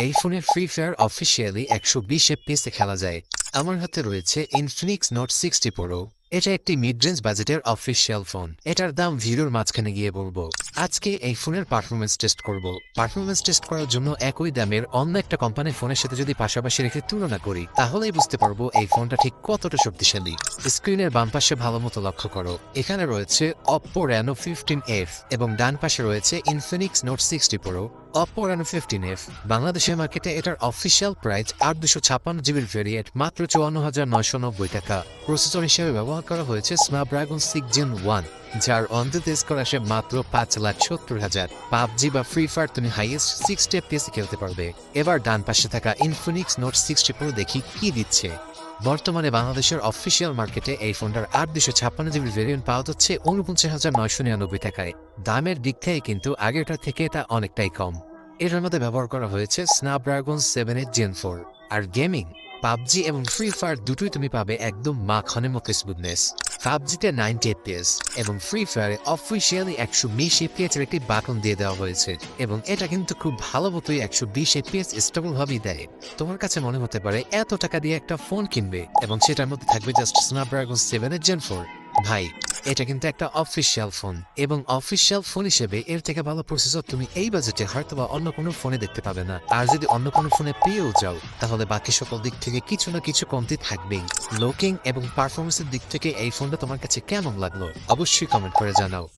এই ফোনে free fire officially 120 এফপিএসে খেলা যায়। আমার হাতে রয়েছে ইনফিনিক্স নোট 60 প্রো। এটা একটি মিড রেঞ্জ বাজেটের অফিসিয়াল ফোন। এটার দাম ভিডিওর মাঝখানে গিয়ে বলবো। আজকে এই ফোনের পারফরমেন্স টেস্ট করব। পারফরমেন্স টেস্ট করার জন্য একই দামের অন্য একটা কোম্পানির ফোনের সাথে যদি পাশাপাশি রেখে তুলনা করি, তাহলেই বুঝতে পারবো এই ফোনটা ঠিক কতটা শক্তিশালী। স্ক্রিনের বাম পাশে ভালো মতো লক্ষ্য করো, এখানে রয়েছে Oppo Reno 15F এবং ডান পাশে রয়েছে Infinix note 60 pro. Oppo Reno 15F বাংলাদেশের মার্কেটে এটার অফিসিয়াল প্রাইস 856 জিবির ভেরিয়েন্ট মাত্র 54,990 টাকা। প্রসেসর হিসেবে ব্যবহার করা হয়েছে স্ন্যাপড্রাগন 6 Gen 1, যার অন্তত স্কোর আসে মাত্র 5,70,000। পাবজি বা ফ্রি ফায়ার তুমি হাইয়েস্ট 60 FPS খেলতে পারবে। এবার ডান পাশে থাকা ইনফিনিক্স নোট 60 প্রো দেখি কি দিচ্ছে। বর্তমানে বাংলাদেশের অফিসিয়াল মার্কেটে এই ফোনটার 856 জিবির ভেরিয়েন্ট পাওয়া যাচ্ছে 49,999 টাকায়। দামের দিক থেকে কিন্তু আগেরটা থেকে এটা অনেকটাই কম। এটার মধ্যে ব্যবহার করা হয়েছে স্ন্যাপড্রাগন 7 Gen 4। আর গেমিং, পাবজি এবং ফ্রি ফায়ার দুটোই তুমি পাবে একদম মাখনের মতো স্মুথনেস। পাবজিতে 90 এফপিএস এবং ফ্রি ফায়ারে অফিসিয়ালি 120 এফপিএস এর একটি বাটন দিয়ে দেওয়া হয়েছে, এবং এটা কিন্তু খুব ভালো মতোই 120 এফপিএস স্টেবল ভাবেই দেয়। তোমার কাছে মনে হতে পারে এত টাকা দিয়ে একটা ফোন কিনবে এবং সেটার মধ্যে থাকবে জাস্ট স্ন্যাপড্রাগন 7 Gen 4। ভাই, এটা কিন্তু একটা অফিসিয়াল ফোন, এবং অফিসিয়াল ফোন হিসেবে এর থেকে ভালো প্রসেসর তুমি এই বাজেটে হয়তো বা অন্য কোনো ফোনে দেখতে পাবে না। আর যদি অন্য কোনো ফোনে পেয়েও যাও, তাহলে বাকি সকল দিক থেকে কিছু না কিছু কমতি থাকবেই। লুকিং এবং পারফরমেন্সের দিক থেকে এই ফোনটা তোমার কাছে কেমন লাগলো অবশ্যই কমেন্ট করে জানাও।